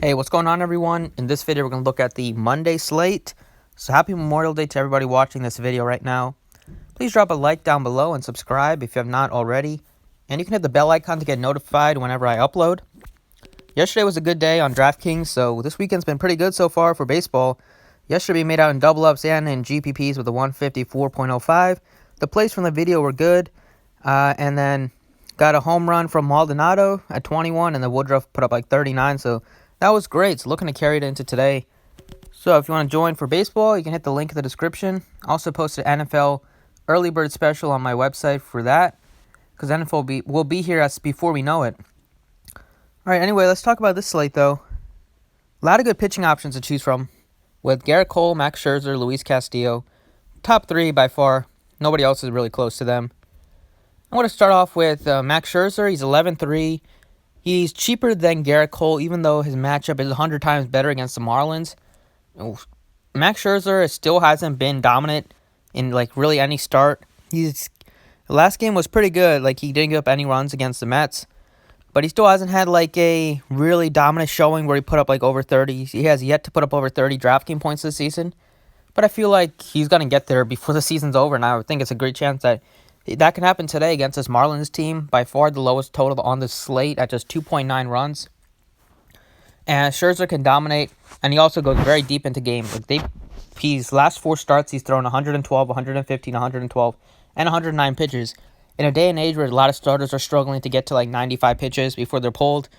Hey, what's going on, everyone? In this video, we're going to look at the Monday slate. So happy Memorial Day to everybody watching this video right now. Please drop a like down below and subscribe if you have not already. And you can hit the bell icon to get notified whenever I upload. Yesterday was a good day on DraftKings, so this weekend's been pretty good so far for baseball. Yesterday we made out in double ups and in GPPs with a 154.05. The plays from the video were good. And then got a home run from Maldonado at 21, and the Woodruff put up like 39, so that was great. So looking to carry it into today. So if you want to join for baseball, you can hit the link in the description. Also posted NFL early bird special on my website for that, because NFL will be here as before we know it. All right, anyway, let's talk about this slate, though. A lot of good pitching options to choose from, with Garrett Cole, Max Scherzer, Luis Castillo. Top three by far. Nobody else is really close to them. I'm going to start off with Max Scherzer. He's 11-3. He's cheaper than Garrett Cole, even though his matchup is 100 times better against the Marlins. Max Scherzer still hasn't been dominant in like really any start. The last game was pretty good. Like, he didn't give up any runs against the Mets, but he still hasn't had like a really dominant showing where he put up like over 30. He has yet to put up over 30 DraftKings points this season, but I feel like he's gonna get there before the season's over, and I would think it's a great chance that can happen today against this Marlins team. By far the lowest total on the slate at just 2.9 runs. And Scherzer can dominate, and he also goes very deep into games. His last four starts, he's thrown 112, 115, 112, and 109 pitches. In a day and age where a lot of starters are struggling to get to like 95 pitches before they're pulled,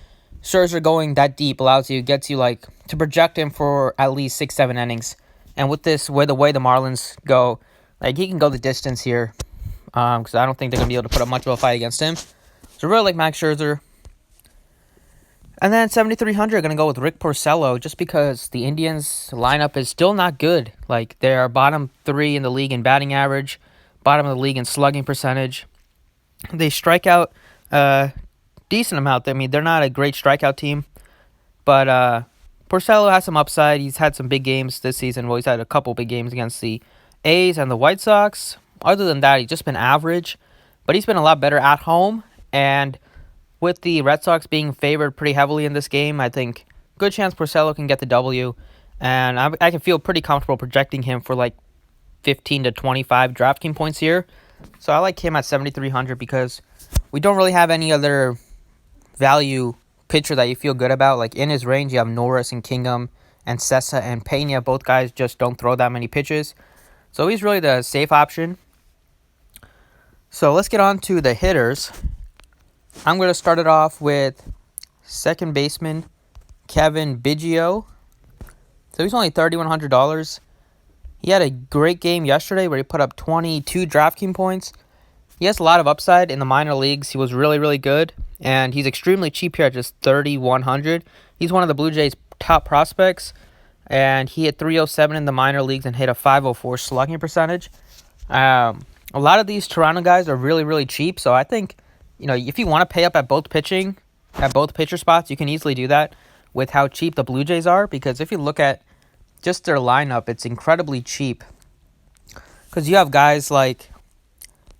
Scherzer going that deep gets you like to project him for at least 6-7 innings. And with this, the way the Marlins go, like, he can go the distance here. Because I don't think they're going to be able to put up much of a fight against him. So really like Max Scherzer. And then 7,300, going to go with Rick Porcello, just because the Indians' lineup is still not good. Like, they are bottom 3 in the league in batting average, bottom of the league in slugging percentage. They strike out a decent amount. I mean, they're not a great strikeout team, but Porcello has some upside. He's had some big games this season. Well, he's had a couple big games against the A's and the White Sox. Other than that, he's just been average, but he's been a lot better at home. And with the Red Sox being favored pretty heavily in this game, I think good chance Porcello can get the W. And I can feel pretty comfortable projecting him for like 15 to 25 DraftKings points here. So I like him at 7,300 because we don't really have any other value pitcher that you feel good about. Like, in his range, you have Norris and Kingham and Sessa and Pena. Both guys just don't throw that many pitches. So he's really the safe option. So let's get on to the hitters. I'm going to start it off with second baseman Kevin Biggio. So he's only $3,100. He had a great game yesterday where he put up 22 DraftKings points. He has a lot of upside in the minor leagues. He was really, really good. And he's extremely cheap here at just $3,100. He's one of the Blue Jays' top prospects. And he hit 307 in the minor leagues and hit a 504 slugging percentage. A lot of these Toronto guys are really, really cheap. So I think, if you want to pay up at both pitcher spots, you can easily do that with how cheap the Blue Jays are. Because if you look at just their lineup, it's incredibly cheap. Because you have guys like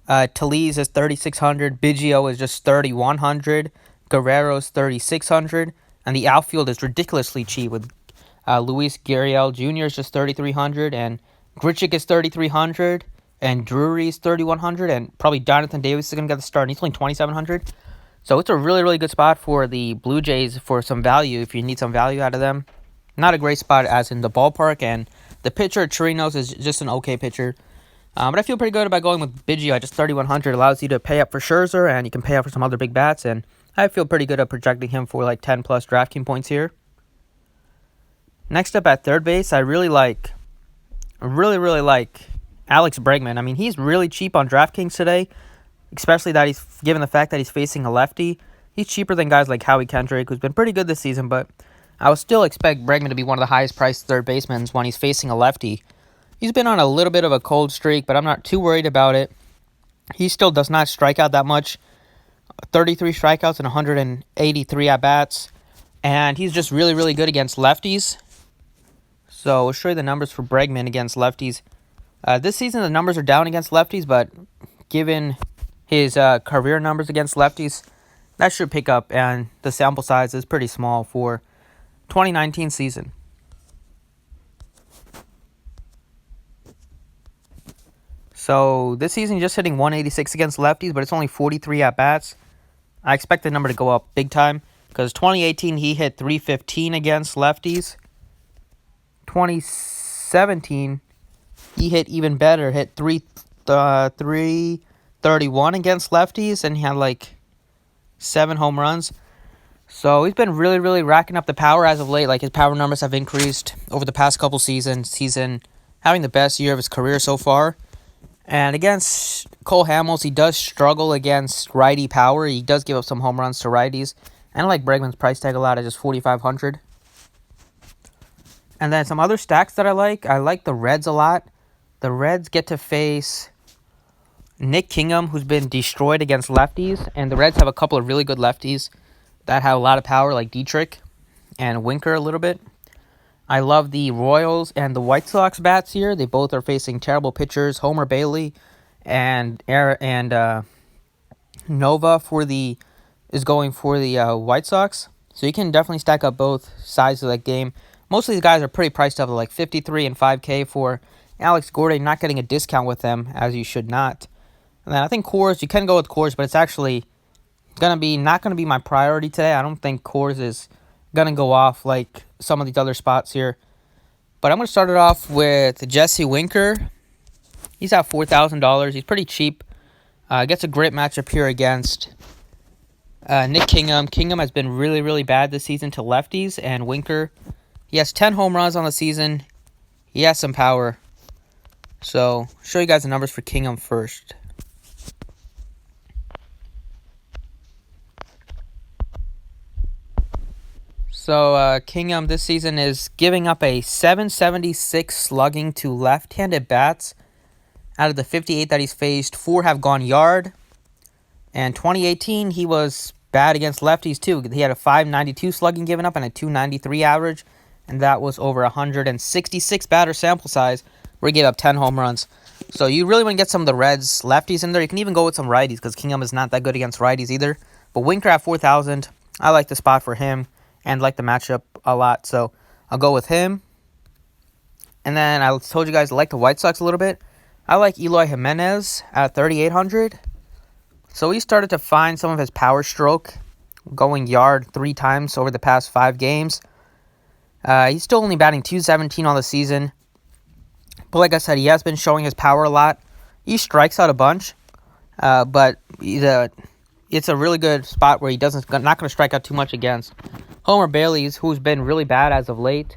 Talise is $3,600, Biggio is just $3,100, Guerrero's $3,600, and the outfield is ridiculously cheap with Luis Gurriel Jr. is just $3,300, and Grichuk is $3,300. And Drury's $3,100, and probably Jonathan Davis is going to get the start, and he's only $2,700. So it's a really, really good spot for the Blue Jays for some value if you need some value out of them. Not a great spot as in the ballpark, and the pitcher, Chirinos, is just an okay pitcher. But I feel pretty good about going with Biggio at just $3,100. Allows you to pay up for Scherzer, and you can pay up for some other big bats, and I feel pretty good at projecting him for like 10-plus DraftKings points here. Next up at third base, I really like Alex Bregman. I mean, he's really cheap on DraftKings today, especially that given the fact that he's facing a lefty. He's cheaper than guys like Howie Kendrick, who's been pretty good this season, but I would still expect Bregman to be one of the highest priced third basemen when he's facing a lefty. He's been on a little bit of a cold streak, but I'm not too worried about it. He still does not strike out that much. 33 strikeouts and 183 at-bats. And he's just really, really good against lefties. So I'll show you the numbers for Bregman against lefties. This season, the numbers are down against lefties, but given his career numbers against lefties, that should pick up, and the sample size is pretty small for 2019 season. So this season, just hitting 186 against lefties, but it's only 43 at-bats. I expect the number to go up big time because 2018, he hit 315 against lefties. 2017, he hit even better, hit 331 against lefties, and he had like 7 home runs. So he's been really, really racking up the power as of late. Like his power numbers have increased over the past couple seasons. He's having the best year of his career so far. And against Cole Hamels, he does struggle against righty power. He does give up some home runs to righties. And I like Bregman's price tag a lot at just $4,500. And then some other stacks that I like the Reds a lot. The Reds get to face Nick Kingham, who's been destroyed against lefties. And the Reds have a couple of really good lefties that have a lot of power, like Dietrich and Winker a little bit. I love the Royals and the White Sox bats here. They both are facing terrible pitchers. Homer Bailey and Nova is going for the White Sox. So you can definitely stack up both sides of that game. Most of these guys are pretty priced up, like 53 and 5K for Alex Gordon. Not getting a discount with them, as you should not. And then I think Coors, you can go with Coors, but it's actually not going to be my priority today. I don't think Coors is going to go off like some of these other spots here. But I'm going to start it off with Jesse Winker. He's at $4,000. He's pretty cheap. Gets a great matchup here against Nick Kingham. Kingham has been really, really bad this season to lefties. And Winker, he has 10 home runs on the season. He has some power. So, I'll show you guys the numbers for Kingham first. So, Kingham this season is giving up a 776 slugging to left-handed bats. Out of the 58 that he's faced, 4 have gone yard. And 2018, he was bad against lefties, too. He had a 592 slugging given up and a 293 average. And that was over 166 batter sample size, where he gave up 10 home runs. So, you really want to get some of the Reds lefties in there. You can even go with some righties, because Kingham is not that good against righties either. But Winker at 4,000, I like the spot for him. And like the matchup a lot, so I'll go with him. And then I told you guys I like the White Sox a little bit. I like Eloy Jimenez at 3,800. So he started to find some of his power stroke, going yard 3 times over the past 5 games. He's still only batting .217 on the season. But like I said, he has been showing his power a lot. He strikes out a bunch, but it's a really good spot where not going to strike out too much against Homer Bailey, who's been really bad as of late.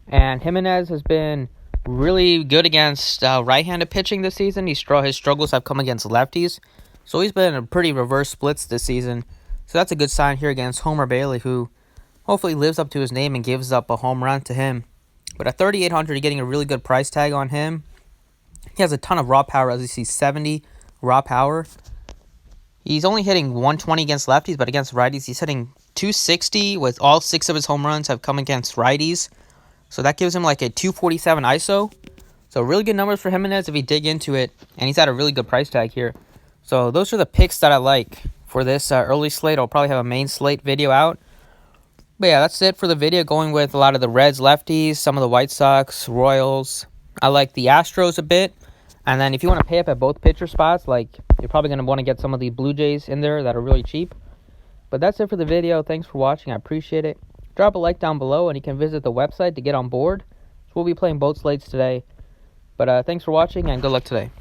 And Jimenez has been really good against right-handed pitching this season. His struggles have come against lefties. So he's been in pretty reverse splits this season. So that's a good sign here against Homer Bailey, who hopefully lives up to his name and gives up a home run to him. But at 3,800, you're getting a really good price tag on him. He has a ton of raw power, as you see, 70 raw power. He's only hitting 120 against lefties, but against righties, he's hitting 260 with all 6 of his home runs have come against righties. So that gives him like a 247 ISO. So really good numbers for Jimenez if you dig into it. And he's at a really good price tag here. So those are the picks that I like for this early slate. I'll probably have a main slate video out. But yeah, that's it for the video. Going with a lot of the Reds lefties, some of the White Sox, Royals. I like the Astros a bit. And then if you want to pay up at both pitcher spots, like you're probably going to want to get some of the Blue Jays in there that are really cheap. But that's it for the video. Thanks for watching. I appreciate it. Drop a like down below, and you can visit the website to get on board. So we'll be playing both slates today. But thanks for watching, and good luck today.